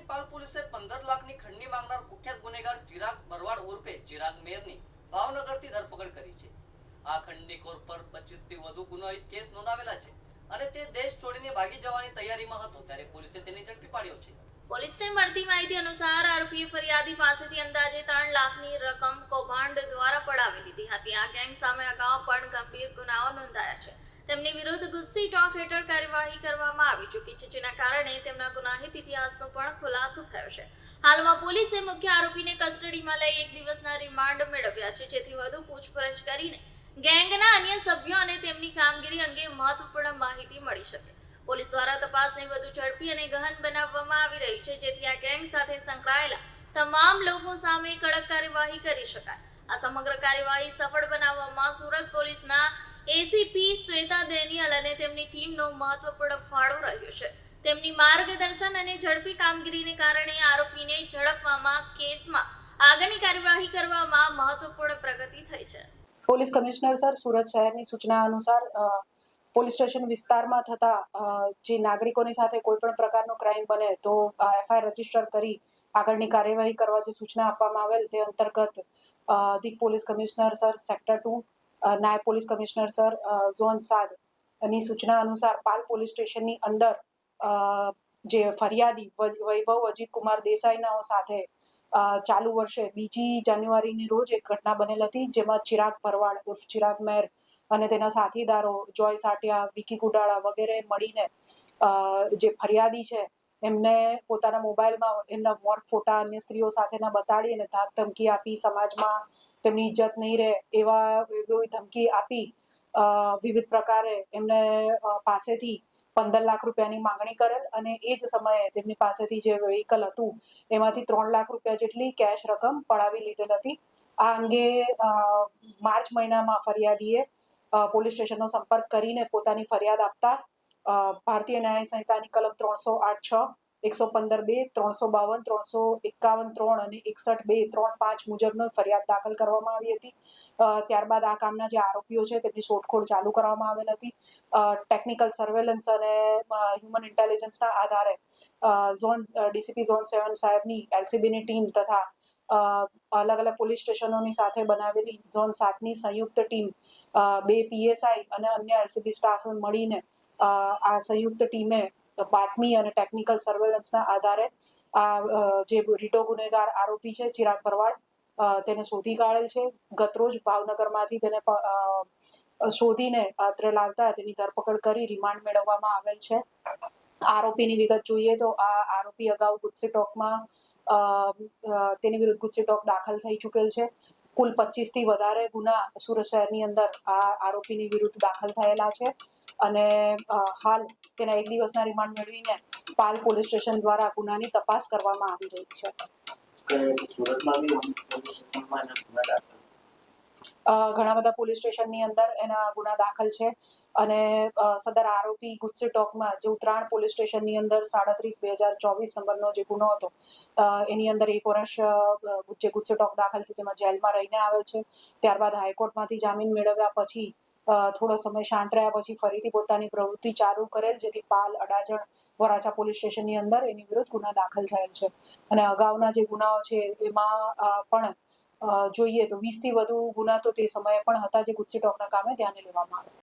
પાલ પોલીસે 15 લાખની ખંડની માંગનાર કુખ્યાત ગુનેગાર ચિરાગ ભરવાડ ઉર્ફે ચિરાગ મેરની ભાવનગરથી ધરપકડ કરી છે। આ ખંડણીખોર પર 25 થી વધુ ગુનાહિત કેસ નોંધાવેલા છે અને તે દેશ છોડીને ભાગી જવાની તૈયારીમાં હતો ત્યારે પોલીસે તેને ઝડપી પાડ્યો છે। પોલીસને મળતી માહિતી અનુસાર આરોપીએ ફરિયાદી પાસેથી અંદાજે 3 લાખની રકમ કૌભાંડ દ્વારા પડાવી લીધી હતી। આ ગેંગ સામે અગાઉ પણ ગંભીર ગુનાઓ નોંધાયા છે। તેમની વિરુદ્ધ ગુસ્સી ટોક હેઠળ કાર્યવાહી કરવામાં આવી ચૂકી છે, જેના કારણે તેમના ગુનાહિત ઇતિહાસનો પણ ખુલાસો થયો છે। હાલમાં પોલીસે મુખ્ય આરોપીને કસ્ટડીમાં લઈ 1 દિવસના રિમાન્ડ મેળવ્યા છે, જેથી વધુ પૂછપરછ કરીને ગેંગના અન્ય સભ્યો અને તેમની કામગીરી અંગે મહત્વપૂર્ણ માહિતી મળી શકે। પોલીસ દ્વારા તપાસને વધુ ઝડપી અને ગહન બનાવવામાં આવી રહી છે, જેથી આ ગેંગ સાથે સંકળાયેલા તમામ લોકો સામે કડક કાર્યવાહી કરી શકાય। આ સમગ્ર કાર્યવાહી સફળ બનાવવામાં સુરત પોલીસના એસીપી શ્વેતા ડેનિયલ અને તેમની ટીમનો મહત્વપૂર્ણ ફાળો રહ્યો છે। તેમની માર્ગદર્શન અને ઝડપી કામગીરીને કારણે આરોપીને ઝડપવામાં કેસમાં આગળની કાર્યવાહી કરવામાં મહત્વપૂર્ણ પ્રગતિ થઈ છે। પોલીસ કમિશનર સર, સુરત શહેરની સૂચના અનુસાર પોલીસ સ્ટેશન વિસ્તારમાં થતા જે નાગરિકોની સાથે કોઈ પણ પ્રકારનો ક્રાઇમ બને તો એફઆઈઆર રજીસ્ટર કરી આગળની કાર્યવાહી કરવા જે સૂચના આપવામાં આવેલ તે અંતર્ગત અધિક પોલીસ કમિશનર સર, સેક્ટર 2, નાયબ પોલીસ કમિશનર સર, ઝોન 7 ની સૂચના અનુસાર પાલ પોલીસ સ્ટેશનની અંદર જે ફરિયાદી વૈભવ અજીત કુમાર દેસાઈનાઓ સાથે ચાલુ વર્ષે 2 જાન્યુઆરીની રોજ એક ઘટના બનેલ હતી, જેમાં ચિરાગ ભરવાડ ઉર્ફ ચિરાગ મેર અને તેના સાથીદારો જોય સાટિયા, વિકી ગુડાળા વગેરે મળીને જે ફરિયાદી છે એમને પોતાના મોબાઈલમાં એમના મોર ફોટા અન્ય સ્ત્રીઓ સાથેના બતાડી અને ધાક ધમકી આપી સમાજમાં તેમની ઇજ્જત નહીં રહે એવી ધમકી આપી વિવિધ પ્રકારે એમને પાસેથી 15 લાખ રૂપિયાની માંગણી કરેલ અને એ જ સમયે તેમની પાસેથી જે વ્હીકલ હતું એમાંથી 3 લાખ રૂપિયા જેટલી કેશ રકમ પડાવી લીધેલ હતી। આ અંગે માર્ચ મહિનામાં ફરિયાદીએ પોલીસ સ્ટેશનનો સંપર્ક કરીને પોતાની ફરિયાદ આપતા ભારતીય ન્યાય સંહિતાની કલમ 308(6), 115(2), 352, 351(3) અને 61(2)(3)(5) મુજબનો ફરિયાદ દાખલ કરવામાં આવી હતી। ત્યારબાદ આ કામના જે આરોપીઓ છે તેમની શોધખોળ ચાલુ કરવામાં આવેલ હતી। ટેકનિકલ સર્વેલન્સ અને હ્યુમન ઇન્ટેલિજન્સના આધારે ડીસીપી ઝોન 7 સાહેબની એલસીબીની ટીમ તથા અલગ અલગ પોલીસ સ્ટેશનોની સાથે બનાવેલી ઝોન 7ની સંયુક્ત ટીમ 2 પીએસઆઈ અને અન્ય એલસીબી સ્ટાફ મળીને આ સંયુક્ત ટીમે બાતમી અને ટેકનિકલ સર્વેલન્સના આધારે આ જે રીટો ગુનેગાર આરોપી છે ચિરાગ ભરવાડ તેને શોધી કાઢેલ છે। ગતરોજ ભાવનગરમાંથી તેને શોધીને અત્રે લાવતા તેની ધરપકડ કરી રિમાન્ડ મેળવવામાં આવેલ છે। આરોપીની વિગત જોઈએ તો આ આરોપી અગાઉ ગુસ્સી ટોકમાં તેની વિરુદ્ધ ગુસ્સી ટોક દાખલ થઈ ચૂકેલ છે। કુલ 25 થી વધારે ગુના સુરત શહેરની અંદર આ આરોપીની વિરુદ્ધ દાખલ થયેલા છે અને હાલ તેના 1 દિવસના રિમાન્ડ મેળવીને પાલ પોલીસ સ્ટેશન દ્વારા ગુનાની તપાસ કરવામાં આવી રહી છે। ઘણા બધા પોલીસ સ્ટેશનની અંદર એના ગુના દાખલ છે અને સદર આરોપી ગુસ્સી ટોકમાં જે ઉત્તરાયણ પોલીસ સ્ટેશનની અંદર 37/2024 નંબરનો જે ગુનો હતો એની અંદર 1 વર્ષ જે ગુસ્સી ટોક દાખલ છે તેમાં જેલમાં રહીને આવેલ છે। ત્યારબાદ હાઈકોર્ટમાંથી જામીન મેળવ્યા પછી થોડો સમય શાંત રહ્યા પછી ફરીથી પોતાની પ્રવૃત્તિ ચાલુ કરેલ, જેથી પાલ, અડાજણ, વરાછા પોલીસ સ્ટેશનની અંદર એની વિરુદ્ધ ગુના દાખલ થયેલ છે અને અગાઉના જે ગુનાઓ છે એમાં પણ જોઈએ તો 20 થી વધુ ગુના તો તે સમયે પણ હતા જે ગુસ્સી ટોકના કામે ધ્યાને લેવામાં આવે।